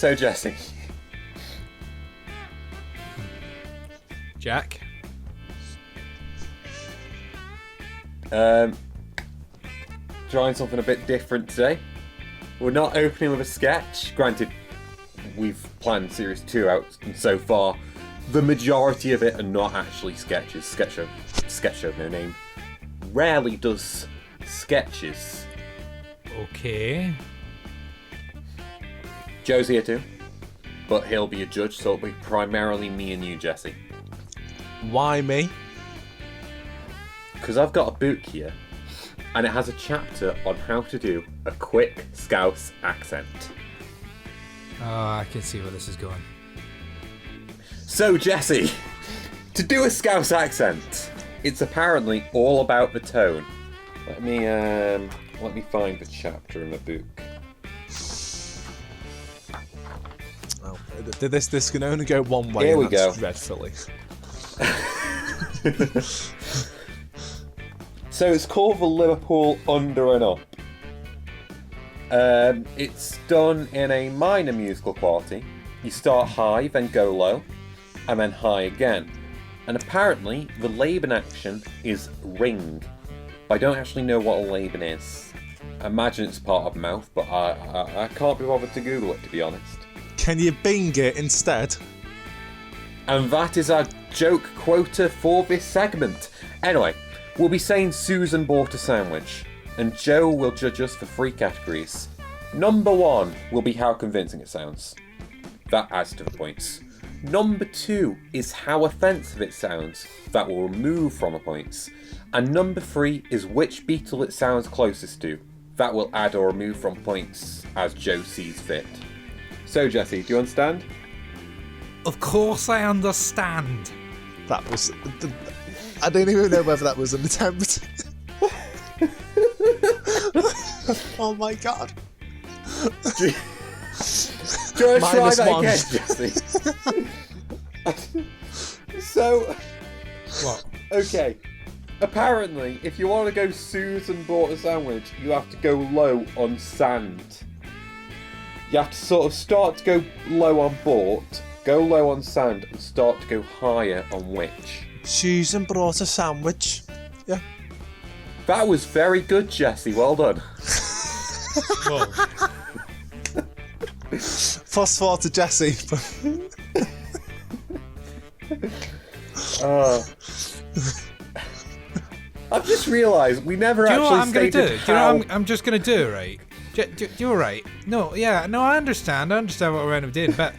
So, Jessie. Jack. Trying something a bit different today. We're not opening with a sketch. Granted, we've planned Series 2 out, and so far, the majority of it are not actually sketches. Sketch show, no name. Rarely does sketches. Okay. Joe's here too, but he'll be a judge, so it'll be primarily me and you, Jessie. Why me? Because I've got a book here, and it has a chapter on how to do a quick Scouse accent. Oh, I can see where this is going. So, Jessie, to do a Scouse accent, it's apparently all about the tone. Let me find the chapter in the book. Oh, this can only go one way. Here we and that's go. Dreadfully. So it's called the Liverpool Under and Up. It's done in a minor musical quality. You start high, then go low, and then high again. And apparently, the Laban action is ring. But I don't actually know what a Laban is. I imagine it's part of mouth, but I can't be bothered to Google it, to be honest. Can you bing it instead? And that is our joke quota for this segment. Anyway, we'll be saying Susan bought a sandwich, and Joe will judge us for 3 categories. Number 1 will be how convincing it sounds. That adds to the points. Number 2 is how offensive it sounds. That will remove from the points. And number 3 is which Beatle it sounds closest to. That will add or remove from points as Joe sees fit. So, Jessie, do you understand? Of course I understand. That was... I don't even know whether that was an attempt. Oh my god. Do you want to try that again, Jessie? So... What? Okay. Apparently, if you want to go Susan bought a sandwich, you have to go low on sand. You have to sort of start to go low on bought, go low on sand, and start to go higher on which. Susan brought a sandwich. Yeah. That was very good, Jessie. Well done. Whoa. Plus 4 to Jessie. I've just realised we never Do you know what actually I'm going to do? stated Do you know how... what I'm just going to do, right? You're right. No, I understand. I understand what we're end up doing, but...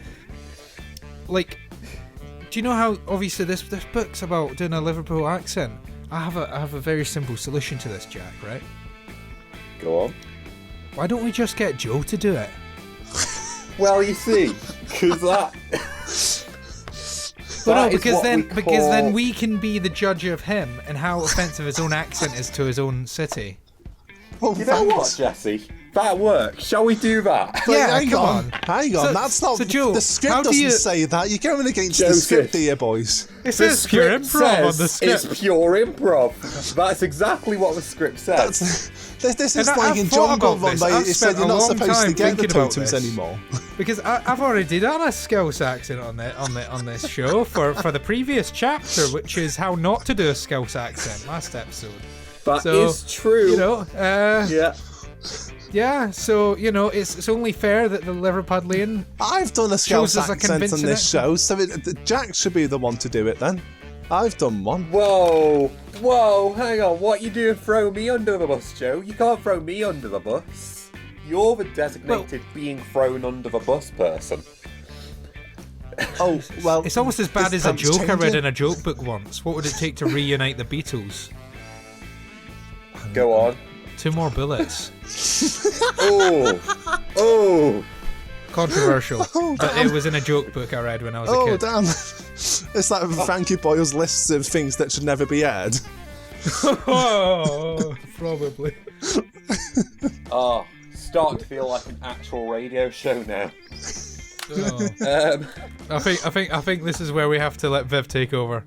Like... Do you know how, obviously, this book's about doing a Liverpool accent? I have a very simple solution to this, Jack, right? Go on. Why don't we just get Joe to do it? Well, you see, because that... Well, no, because then we can be the judge of him and how offensive his own accent is to his own city. Well, You know what, Jessie? That works. Shall we do that? Yeah, hang come on. on. Hang on, So- that's not... so, Joe, the script how do doesn't you- say that. You're going against the Joseph. script here, boys. It says pure improv on the script. It's pure improv. That's exactly what the script says. This is And like I've in thought Jungle about Run, this. where I've it said spent you're a not long supposed to time get the thinking about totems this. anymore. Because I've already done a Scouse accent on this show for the previous chapter, which is how not to do a Scouse accent last episode. That is So, true. You know, Yeah. yeah. So you know, it's only fair that the Liverpudlian. I've done a Shows Scouse us a accent on convincing this accent. show, so Jack should be the one to do it then. I've done one. Whoa, hang on. What you doing throwing me under the bus, Joe? You can't throw me under the bus. You're the designated being thrown under the bus person. Oh, well... It's almost as bad this as a time's joke I read changing. in a joke book once. What would it take to reunite the Beatles? Go on. 2 more bullets. Oh. Controversial. Oh, But it was in a joke book I read when I was a Oh, kid. damn. It's like Frankie Boyle's lists of things that should never be aired. Oh, probably. Oh, starting to feel like an actual radio show now. Oh. I think this is where we have to let Viv take over.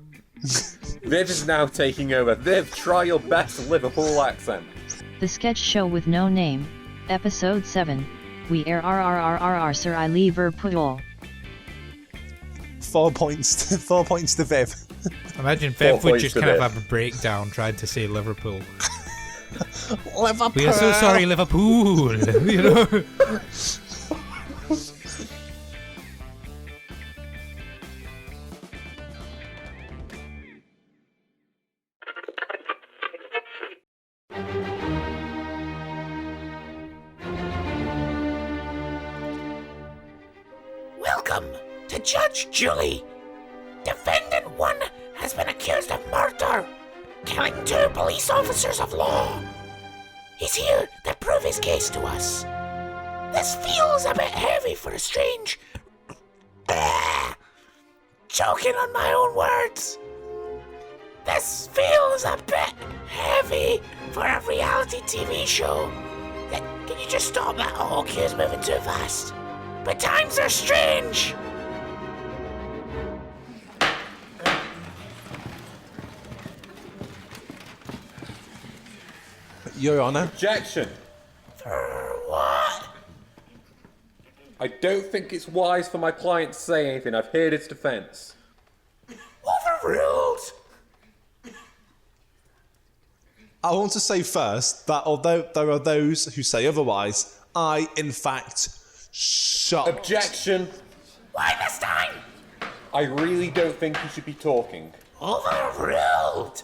Viv is now taking over. Viv, try your best Liverpool accent. The Sketch Show with No Name, Episode 7, We are Sir I Liverpool. 4 points. 4 points to Viv. Imagine Viv 4 would just points kind to of have a breakdown trying to say Liverpool. Liverpool. We are so sorry, Liverpool. You know. Welcome to Judge Julie. Defendant 1 has been accused of murder, killing 2 police officers of law. He's here to prove his case to us. This feels a bit heavy for a strange... choking on my own words. This feels a bit heavy for a reality TV show. Can you just stop that auto cue's moving too fast? But times are strange. Your Honour. Objection! For what? I don't think it's wise for my client to say anything. I've heard its defence. Overruled. I want to say first that although there are those who say otherwise, I, in fact, shot... Objection! Why this time? I really don't think you should be talking. Overruled.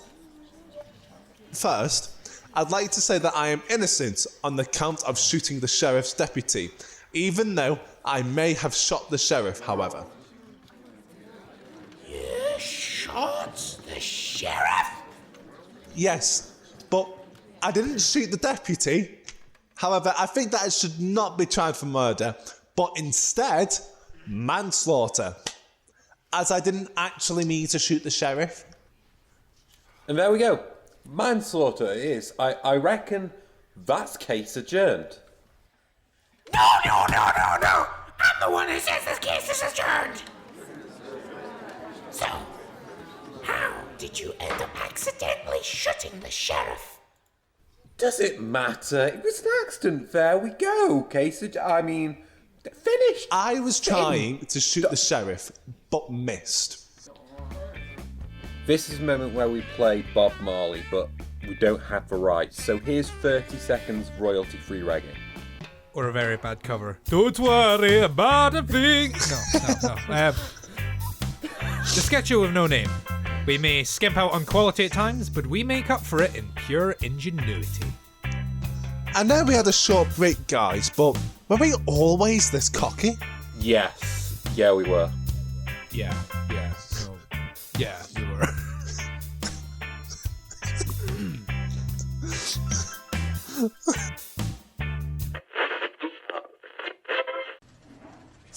First, I'd like to say that I am innocent on the count of shooting the sheriff's deputy, even though I may have shot the sheriff, however. You shot the sheriff? Yes, but I didn't shoot the deputy. However, I think that it should not be tried for murder, but instead, manslaughter, as I didn't actually mean to shoot the sheriff. And there we go. Manslaughter it is. I reckon that's case adjourned. No. I'm the one who says this case is adjourned. So, how did you end up accidentally shooting the sheriff? Does it matter? It was an accident. There we go. Finished. I was trying to shoot the sheriff, but missed. This is a moment where we play Bob Marley, but we don't have the rights. So here's 30 seconds royalty-free reggae. Or a very bad cover. Don't worry about a thing. No. The sketch show with no name. We may skimp out on quality at times, but we make up for it in pure ingenuity. I know we had a short break, guys, but were we always this cocky? Yes. Yeah, we were. Yeah. No. Yeah, you were.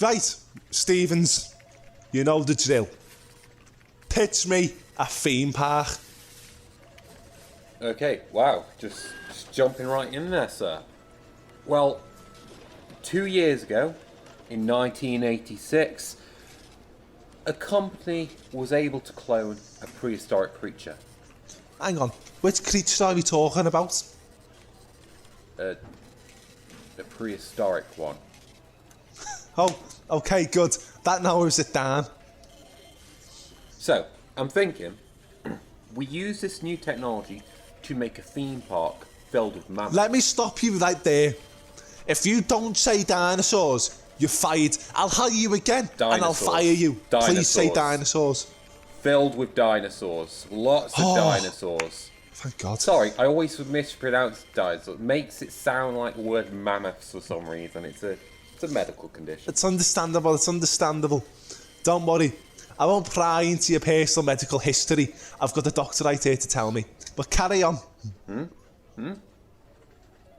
Right, Stevens, you know the drill. Pitch me a theme park. Okay, wow. Just jumping right in there, sir. Well, 2 years ago, in 1986, a company was able to clone a prehistoric creature. Hang on, which creature are we talking about? A prehistoric one. Oh, okay, good. That narrows it down. So, I'm thinking, we use this new technology to make a theme park filled with mammoths. Let me stop you right there. If you don't say dinosaurs, you're fired. I'll hire you again, and I'll Dinosaurs. fire you. Please say Dinosaurs. dinosaurs. Filled with dinosaurs. Lots of dinosaurs. Thank God. Sorry, I always mispronounce dinosaurs. It makes it sound like the word mammoths for some reason. It's a medical condition. It's understandable. Don't worry. I won't pry into your personal medical history. I've got a doctor right here to tell me. But carry on.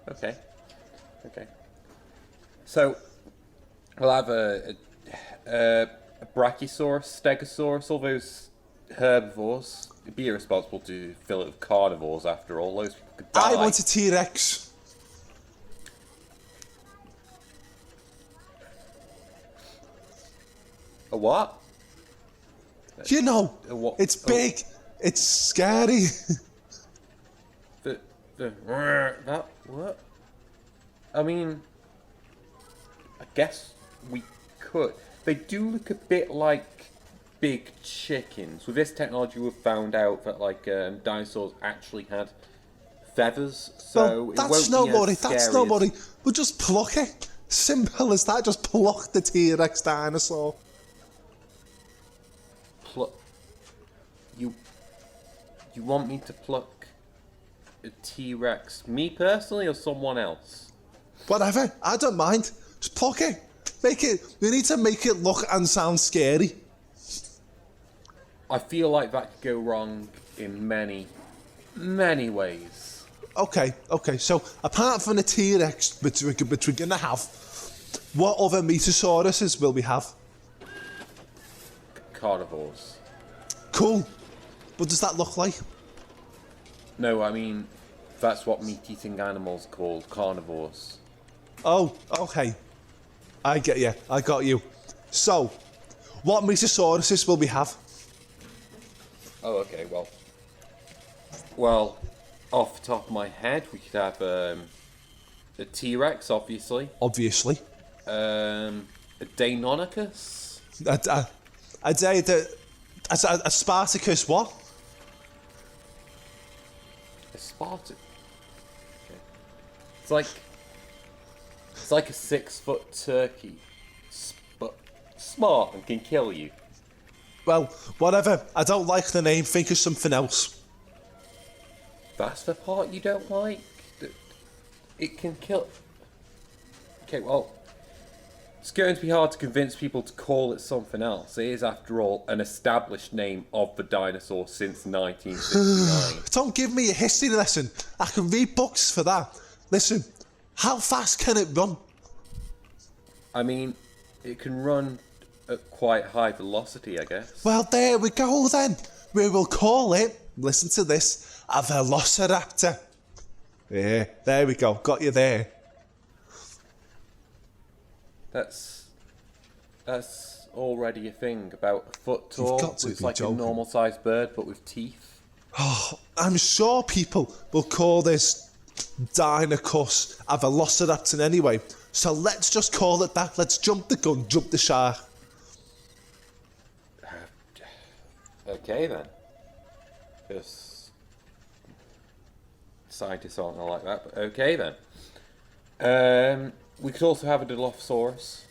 Okay. So, we'll have a brachiosaurus, stegosaurus, all those herbivores. It'd be irresponsible to fill it with carnivores after all. Those people could die. I want a T-Rex. A what? You know, A what? it's big. It's scary. That what? I mean, I guess we could. They do look a bit like big chickens. With this technology, we've found out that like dinosaurs actually had feathers, so well, it that's won't be nobody. as That's scary nobody. We'll just pluck it. Simple as that. Just pluck the T-Rex dinosaur. You want me to pluck a T-Rex? Me personally, or someone else? Whatever. I don't mind. Just pluck it. Make it. We need to make it look and sound scary. I feel like that could go wrong in many, many ways. Okay. So apart from the T-Rex, which we're gonna have, what other Metosauruses will we have? Carnivores. Cool. What does that look like? No, I mean, that's what meat-eating animals are called, carnivores. Oh, okay. I get you. I got you. So, what Metosauruses will we have? Oh, okay, well, off the top of my head, we could have a T-Rex, obviously. Obviously. A Deinonychus. A Spartacus what? A Spartan. Okay. It's like a 6-foot turkey, but smart and can kill you. Well, whatever. I don't like the name. Think of something else. That's the part you don't like? It can kill... Okay, well... It's going to be hard to convince people to call it something else. It is, after all, an established name of the dinosaur since 1969. Don't give me a history lesson. I can read books for that. Listen, how fast can it run? I mean, it can run at quite high velocity, I guess. Well, there we go then. We will call it, listen to this, a Velociraptor. Yeah, there we go. Got you there. That's already a thing. About a foot tall. got to It's be like joking. a normal-sized bird, but with teeth. Oh, I'm sure people will call this Deinonychus a Velociraptor anyway. So let's just call it that. Let's jump the gun, jump the shark. Okay then. Because scientists aren't like that, but okay then. We could also have a Dilophosaurus.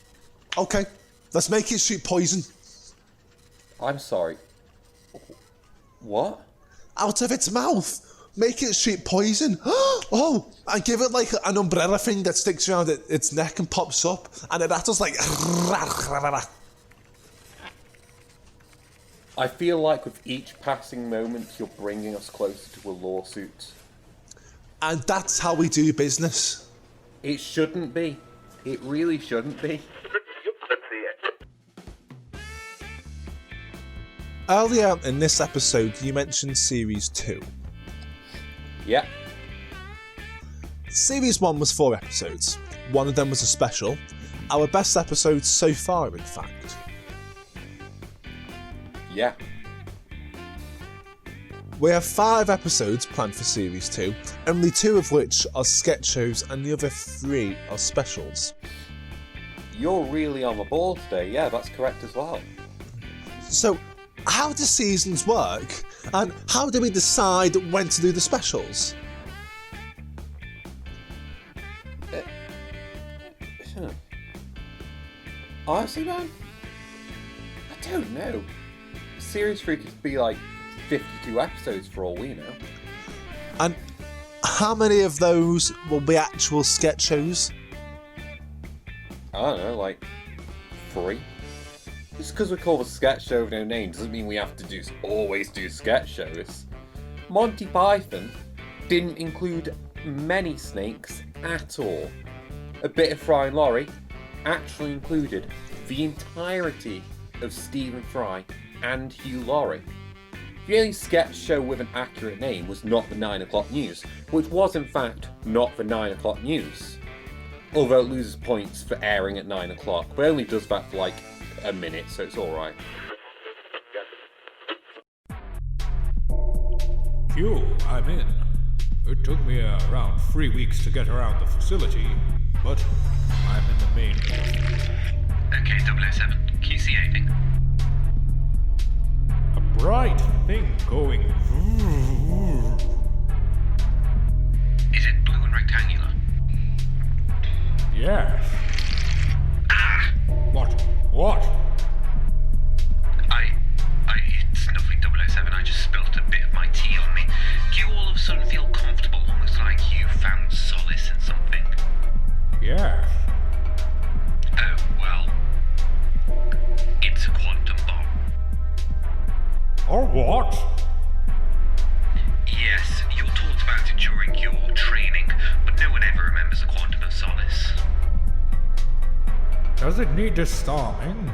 Okay, let's make it shoot poison. I'm sorry. What? Out of its mouth. Make it shoot poison. Oh, and give it like an umbrella thing that sticks around its neck and pops up. And it rattles like... I feel like with each passing moment, you're bringing us closer to a lawsuit. And that's how we do business. It shouldn't be. It really shouldn't be. Earlier in this episode, you mentioned Series 2. Yeah. Series 1 was 4 episodes. One of them was a special. Our best episode so far, in fact. Yeah. We have 5 episodes planned for Series 2, only 2 of which are sketch shows and the other 3 are specials. You're really on the ball today. Yeah, that's correct as well. So, how do seasons work? And how do we decide when to do the specials? Honestly, man, I don't know. Series 3 could be like 52 episodes for all we know. And how many of those will be actual sketch shows? I don't know, like 3. Just because we call the sketch show no name doesn't mean we have to always do sketch shows. Monty Python didn't include many snakes at all. A Bit of Fry and Laurie actually included the entirety of Stephen Fry and Hugh Laurie. The only sketch show with an accurate name was not the 9 o'clock news, which was in fact not the 9 o'clock news. Although it loses points for airing at 9 o'clock, but it only does that for like a minute, so it's alright. Phew, I'm in. It took me around 3 weeks to get around the facility, but I'm in the main portion. Okay, 007. Can you see anything? A bright thing going. Is it blue and rectangular? Yes. Ah! What? It's nothing, 007. I just spilt a bit of my tea on me. Do you all of a sudden feel comfortable, almost like you found solace in something? Yes. Oh, well. It's a quantum bomb. Or what? Yes, you all talked about it during your training, but no one ever remembers a quantum of solace. Does it need disarming?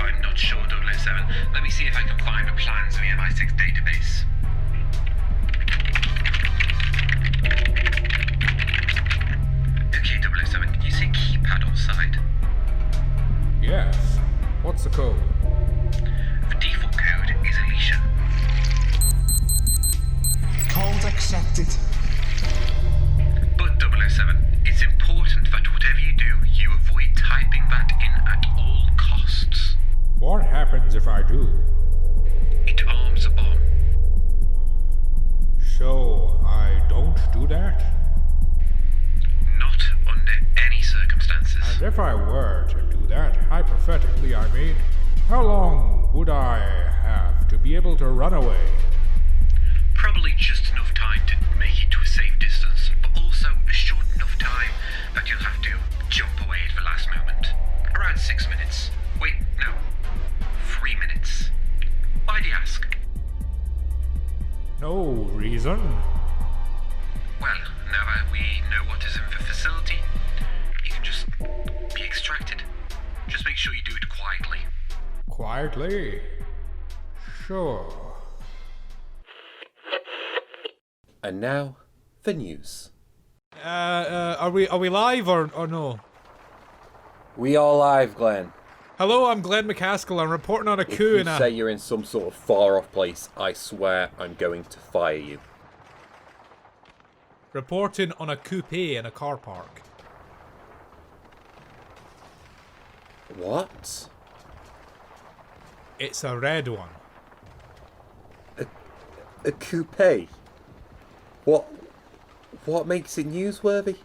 I'm not sure, 007. Let me see if I can find the plans in the MI6 database. Okay, 007, can you see keypad on side? Yes. What's the code? The default code is Alicia. Code accepted. But 007, it's important that whatever you do, you avoid typing that in at all costs. What happens if I do? It arms a bomb. So I don't do that? Not under any circumstances. And if I were to do that, hypothetically I mean, how long would I have to be able to run away? Probably just enough time to make it to a safe distance, but also a short enough time that you'll have to jump away at the last moment. Around 6 minutes. Wait, no. 3 minutes. Why do you ask? No reason. Well, now that we know what is in the facility, you can just be extracted. Just make sure you do it quietly. Quietly? Sure. And now, the news. Are we live or no? We are live, Glenn. Hello, I'm Glenn McCaskill. I'm reporting on a If coup you in a... say you're in some sort of far-off place, I swear I'm going to fire you. Reporting on a coupe in a car park. What? It's a red one. A coupe? What makes it newsworthy?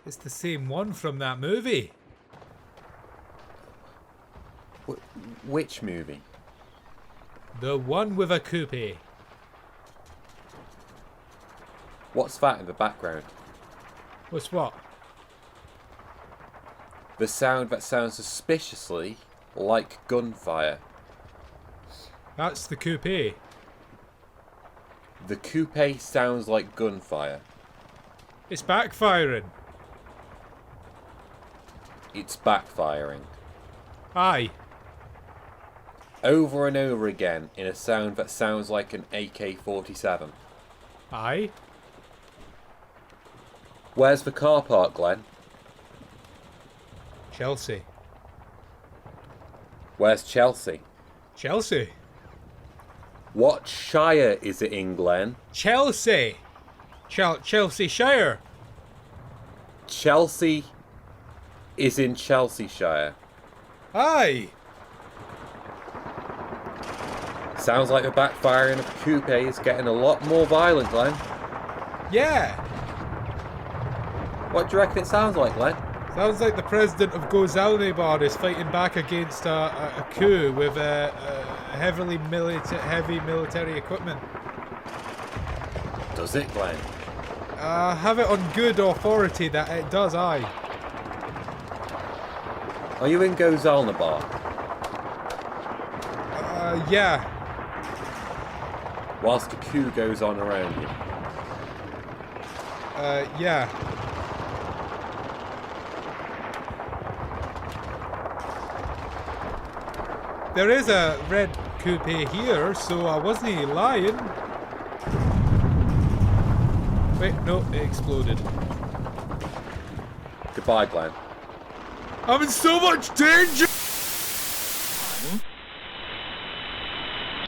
It's the same one from that movie. Which movie? The one with a coupe. What's that in the background? What's what? The sound that sounds suspiciously like gunfire. That's the coupe. The coupe sounds like gunfire. It's backfiring. It's backfiring. Aye. Over and over again in a sound that sounds like an AK-47. Aye. Where's the car park, Glenn? Chelsea. Where's Chelsea? Chelsea. What shire is it in, Glenn? Chelsea. Chelsea Shire. Chelsea is in Chelseashire. Aye. Sounds like the backfiring of a coupe is getting a lot more violent, Glenn. Yeah. What do you reckon it sounds like, Glenn? Sounds like the president of Gozalnebar is fighting back against a coup with heavy military equipment. Does it, Glenn? Have it on good authority that it does, aye. Are you in Gozalnebar? Yeah. Whilst the coup goes on around you. Yeah. There is a red coupe here, so I wasn't lying. Wait, no, it exploded. Goodbye, Glenn. I'm in so much danger!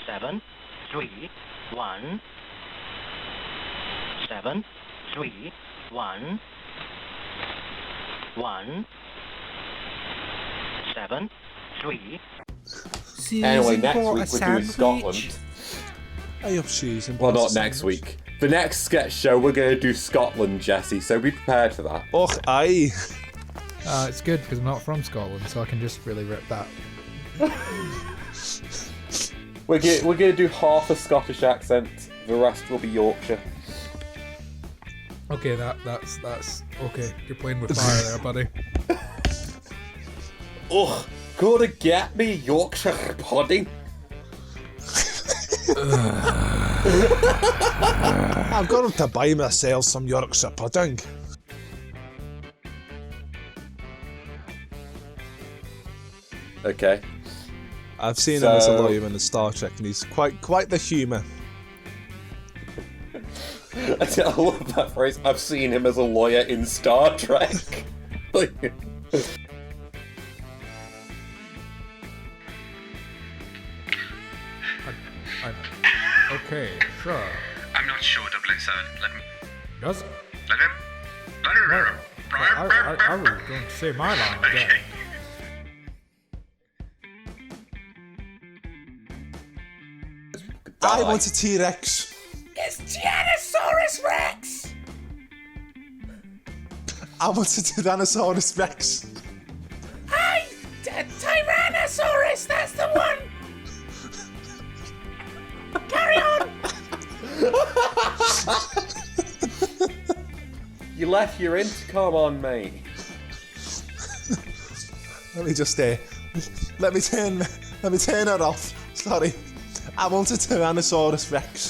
7, 3, 1. 7, 3, 1, 1, 7, 3. Anyway, Susan next bought week a we're doing sandwich. Scotland. I hope she's in. Well, not next week. The next sketch show, we're going to do Scotland, Jesse, so be prepared for that. Oh, aye. It's good because I'm not from Scotland, so I can just really rip that. We're going to do half a Scottish accent, the rest will be Yorkshire. Okay, that's okay. You're playing with fire there, buddy. Ugh, gotta get me Yorkshire pudding. I've got to buy myself some Yorkshire pudding. Okay. I've seen him as a lawyer in the Star Trek, and he's quite the humour. I love that phrase. I've seen him as a lawyer in Star Trek. Like, Okay, sure. I'm not sure, 007. Let him. Does Let him. I was going to say my line again. Okay. I want a T-Rex. It's Tyrannosaurus Rex! I want a Tyrannosaurus Rex. Hi! Tyrannosaurus, that's the one! Carry on! you left your intercom on, mate. Let me just let me turn it off. Sorry. I want a Tyrannosaurus Rex.